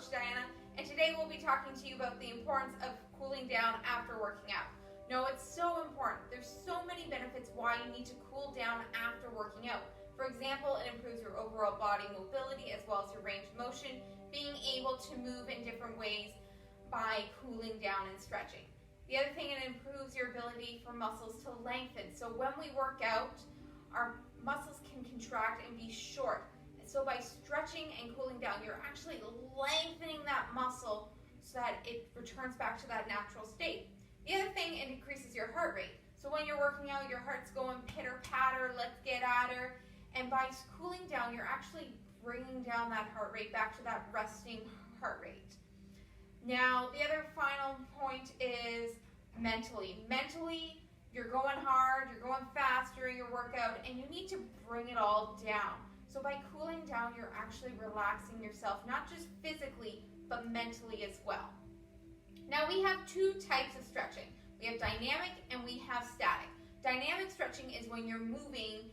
Coach Diana, and today we'll be talking to you about the importance of cooling down after working out. No, it's so important. There's so many benefits why you need to cool down after working out. For example, it improves your overall body mobility as well as your range of motion, being able to move in different ways by cooling down and stretching. The other thing, it improves your ability for muscles to lengthen. So when we work out, our muscles can contract and be short. So by stretching and cooling down, you're actually lengthening that muscle so that it returns back to that natural state. The other thing, it increases your heart rate. So when you're working out, your heart's going pitter-patter, let's get at her. And by cooling down, you're actually bringing down that heart rate back to that resting heart rate. Now, the other final point is mentally. Mentally, you're going hard, you're going fast during your workout, and you need to bring it all down. So by cooling down, you're actually relaxing yourself, not just physically, but mentally as well. Now, we have two types of stretching. We have dynamic and we have static. Dynamic stretching is when you're moving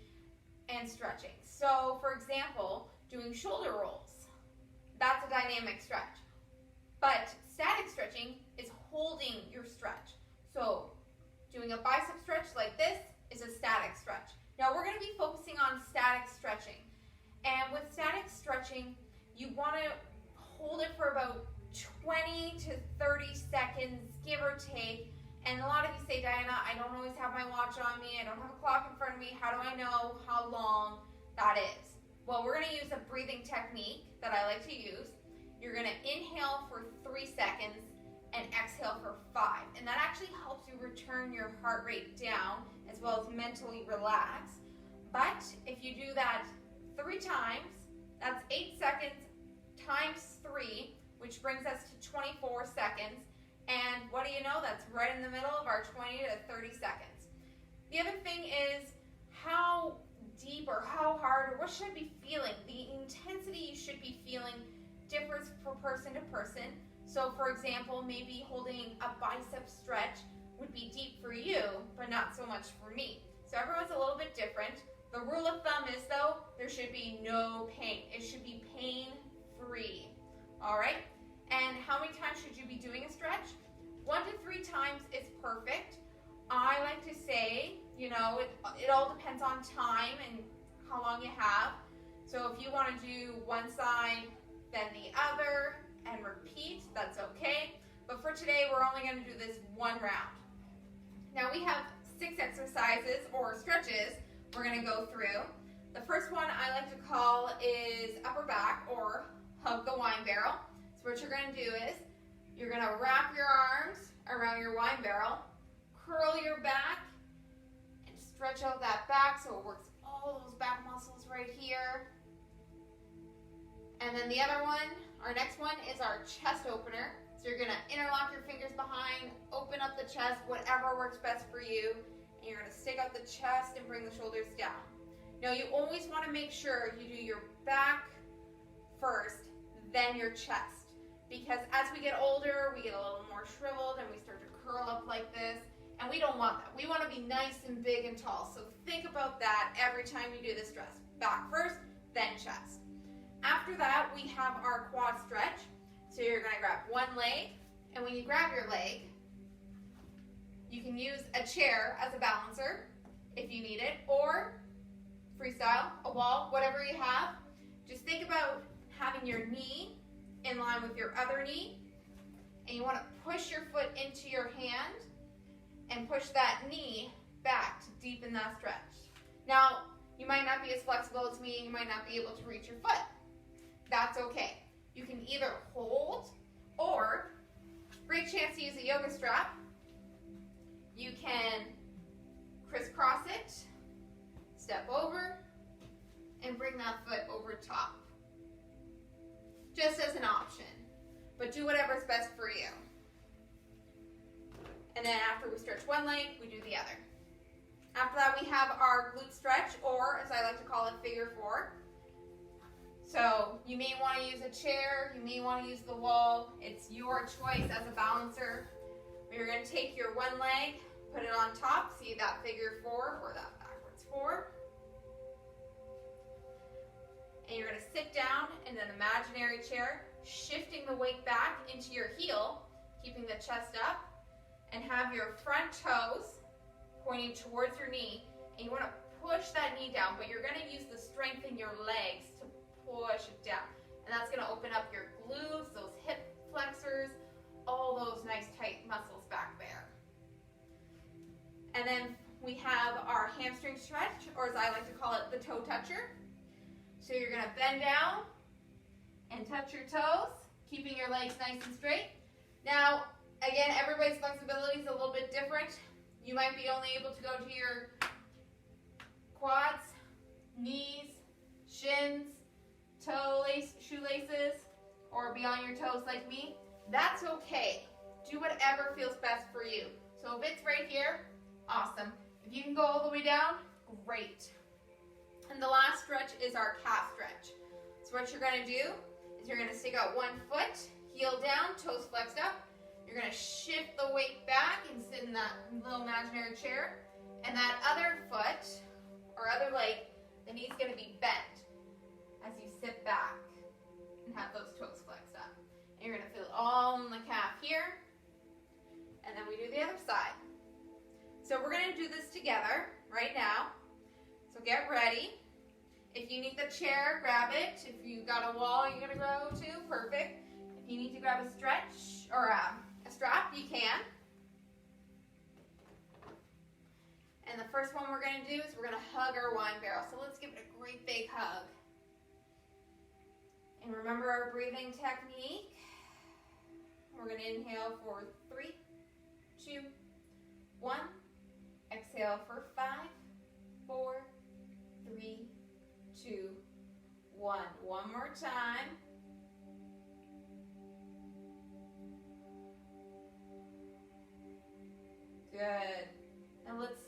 and stretching. So, for example, doing shoulder rolls, that's a dynamic stretch. But static stretching is holding your stretch. So, doing a bicep stretch like this is a static stretch. Now, we're going to be focusing on static stretching. And with static stretching, you want to hold it for about 20 to 30 seconds, give or take. And a lot of you say, Diana, I don't always have my watch on me. I don't have a clock in front of me. How do I know how long that is? Well, we're going to use a breathing technique that I like to use. You're going to inhale for 3 seconds and exhale for 5. And that actually helps you return your heart rate down as well as mentally relax. But if you do that 3 times, that's 8 seconds times 3, which brings us to 24 seconds. And what do you know? That's right in the middle of our 20 to 30 seconds. The other thing is how deep or how hard or what should I be feeling. The intensity you should be feeling differs from person to person. So for example, maybe holding a bicep stretch would be deep for you, but not so much for me. So everyone's a little bit different. The rule of thumb is though, there should be no pain. It should be pain-free, all right? And how many times should you be doing a stretch? 1 to 3 times is perfect. I like to say, you know, it all depends on time and how long you have. So if you want to do one side, then the other, and repeat, that's okay. But for today, we're only going to do this one round. Now we have 6 exercises or stretches we're going to go through. The first one I like to call is upper back or hug the wine barrel. So what you're going to do is you're going to wrap your arms around your wine barrel, curl your back, and stretch out that back so it works all those back muscles right here. And then the other one, our next one is our chest opener. So you're going to interlock your fingers behind, open up the chest, whatever works best for you. And you're going to stick out the chest and bring the shoulders down. Now you always want to make sure you do your back first, then your chest. Because as we get older, we get a little more shriveled and we start to curl up like this. And we don't want that. We want to be nice and big and tall. So think about that every time you do this stretch. Back first, then chest. After that, we have our quad stretch. So you're going to grab one leg, and when you grab your leg, you can use a chair as a balancer if you need it, or freestyle, a wall, whatever you have. Just think about having your knee in line with your other knee, and you want to push your foot into your hand and push that knee back to deepen that stretch. Now, you might not be as flexible as me, you might not be able to reach your foot. That's okay. You can either hold or, great chance to use a yoga strap. You can crisscross it, step over, and bring that foot over top. Just as an option, but do whatever's best for you. And then after we stretch one leg, we do the other. After that, we have our glute stretch, or as I like to call it, figure 4. So you may want to use a chair, you may want to use the wall. It's your choice as a balancer. You're going to take your one leg, put it on top, see that figure 4 or that backwards 4. And you're going to sit down in an imaginary chair. shifting the weight back into your heel, keeping the chest up, and have your front toes pointing towards your knee. And you want to push that knee down, but you're going to use the strength in your legs to push it down. And that's going to open up your glutes, those hip flexors, all those nice tight muscles back there. And then we have our hamstring stretch, or as I like to call it, the toe toucher. So you're going to bend down and touch your toes, keeping your legs nice and straight. Now, again, everybody's flexibility is a little bit different. You might be only able to go to your quads, knees, shins, shoelaces, or beyond your toes like me. That's okay. Do whatever feels best for you. So if it's right here, awesome. If you can go all the way down, great. And the last stretch is our calf stretch. So what you're going to do is you're going to stick out one foot, heel down, toes flexed up. You're going to shift the weight back and sit in that little imaginary chair. And that other foot, or other leg, the knee's going to be bent as you sit back and have those toes flexed up. And you're going to feel it all in the calf here. And then we do the other side. So we're going to do this together right now. So get ready. If you need the chair, grab it. If you got a wall you're going to go to, perfect. If you need to grab a stretch or a strap, you can. And the first one we're going to do is we're going to hug our wine barrel. So let's give it a great big hug. And remember our breathing technique. We're going to inhale for 3, 2, 1. Exhale for 5, 4, 3, 2, 1. One more time. Good. Now let's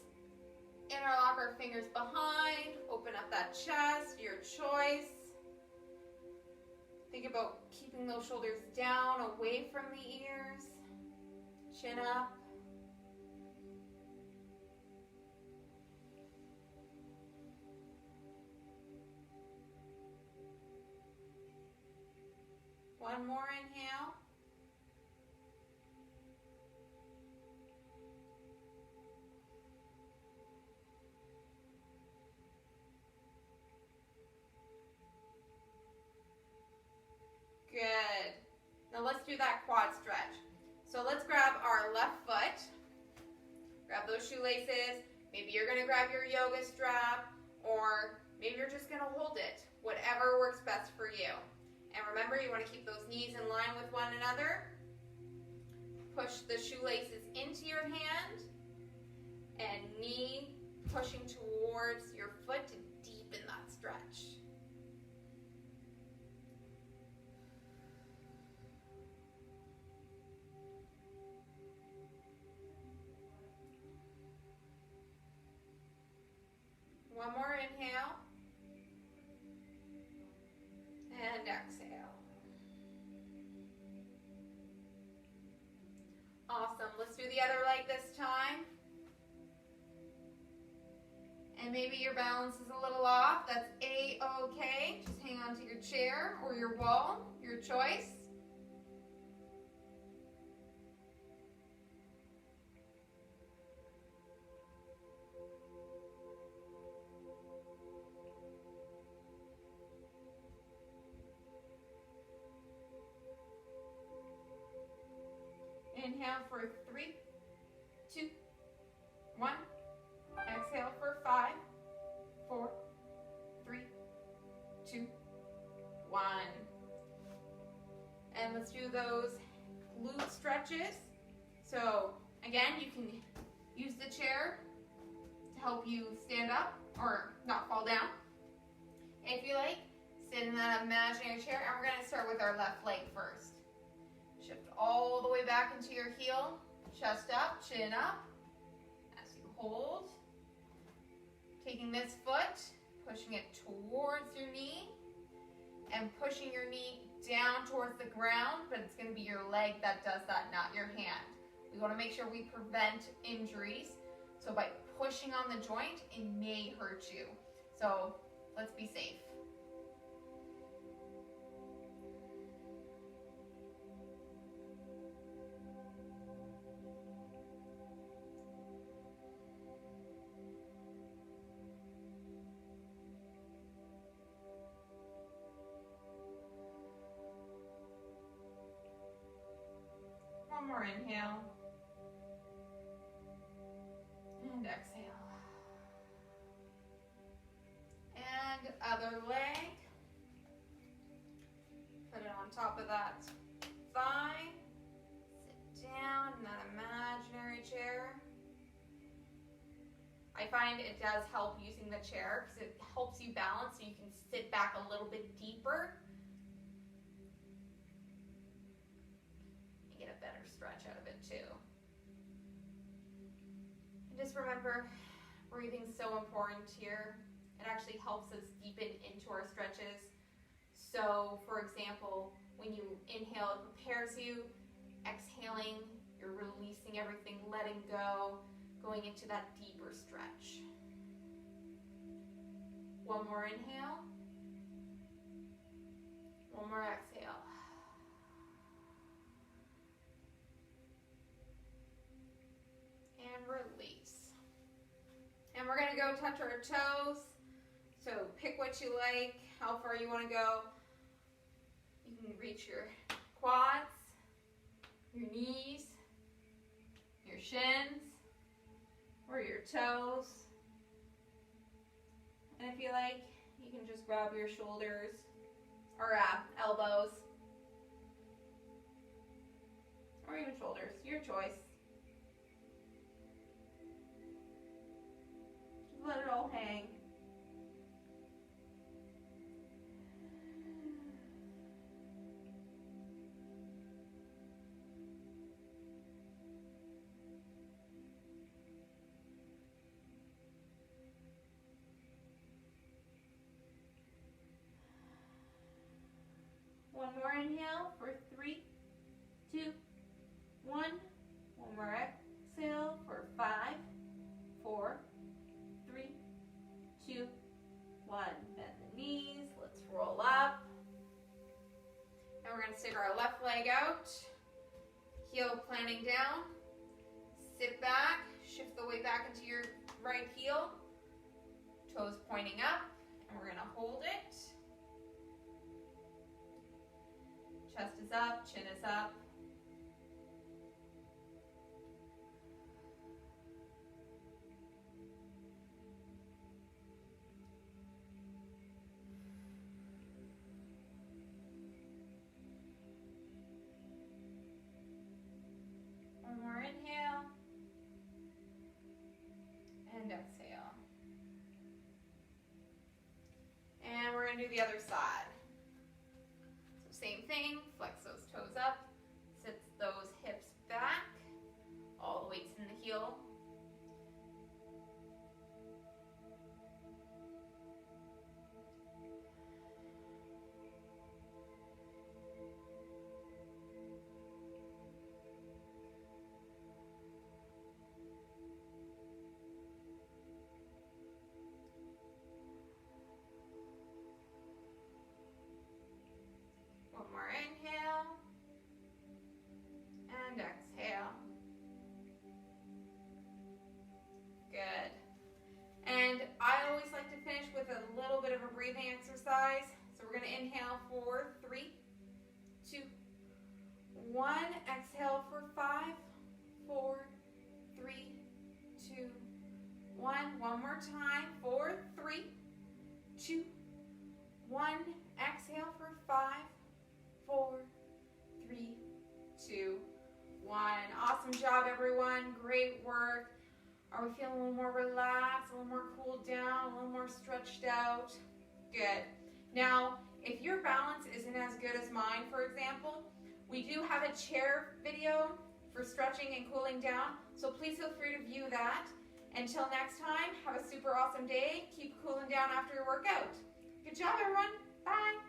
interlock our fingers behind. Open up that chest, your choice. Think about keeping those shoulders down, away from the ears. Chin up. One more inhale. Good. Now let's do that quad stretch. So let's grab our left foot. Grab those shoelaces. Maybe you're going to grab your yoga strap, or maybe you're just going to hold it. Whatever works best for you. And remember, you want to keep those knees in line with one another. Push the shoelaces into your hand, and knee pushing towards your foot to deepen that stretch. One more inhale. And exhale. Awesome. Let's do the other leg this time. And maybe your balance is a little off. That's A-okay. Just hang on to your chair or your wall, your choice. Inhale for 3, 2, 1. Exhale for 5, 4, 3, 2, 1. And let's do those glute stretches. So again, you can use the chair to help you stand up or not fall down. If you like, sit in that imaginary chair, and we're going to start with our left leg first. Shift all the way back into your heel, chest up, chin up, as you hold. Taking this foot, pushing it towards your knee, and pushing your knee down towards the ground, but it's going to be your leg that does that, not your hand. We want to make sure we prevent injuries, so by pushing on the joint, it may hurt you. So let's be safe. One more inhale. And exhale. And other leg. Put it on top of that thigh. Sit down in that imaginary chair. I find it does help using the chair because it helps you balance so you can sit back a little bit deeper and get a better stretch out of it too. And just remember, breathing's so important here. It actually helps us deepen into our stretches. So, for example, when you inhale, it prepares you. Exhaling, you're releasing everything, letting go, going into that deeper stretch. One more inhale. One more exhale. And release. And we're going to go touch our toes. So pick what you like, how far you want to go. You can reach your quads, your knees, your shins, or your toes. And if you like, you can just grab your shoulders or elbows, or even shoulders, your choice. Just let it all hang. One more inhale for 3, 2, 1. One more exhale for 5, 4, 3, 2, 1. Bend the knees. Let's roll up. And we're going to stick our left leg out. Heel planting down. Sit back. Shift the weight back into your right heel. Toes pointing up. And we're going to hold it. Chest is up, chin is up. One more inhale. And exhale. And we're going to do the other side. Same thing, flex those toes up, sit those hips back, all the weight's in the heel. One more inhale, and exhale. Good. And I always like to finish with a little bit of a breathing exercise. So we're going to inhale for 3, 2, 1. Exhale for 5, 4, 3, 2, 1. One more time. 4, 3, 2, 1. Exhale for 5, 4, 3, 2, 1. Awesome job, everyone. Great work. Are we feeling a little more relaxed, a little more cooled down, a little more stretched out? Good. Now, if your balance isn't as good as mine, for example, we do have a chair video for stretching and cooling down, so please feel free to view that. Until next time, have a super awesome day. Keep cooling down after your workout. Good job, everyone. Bye.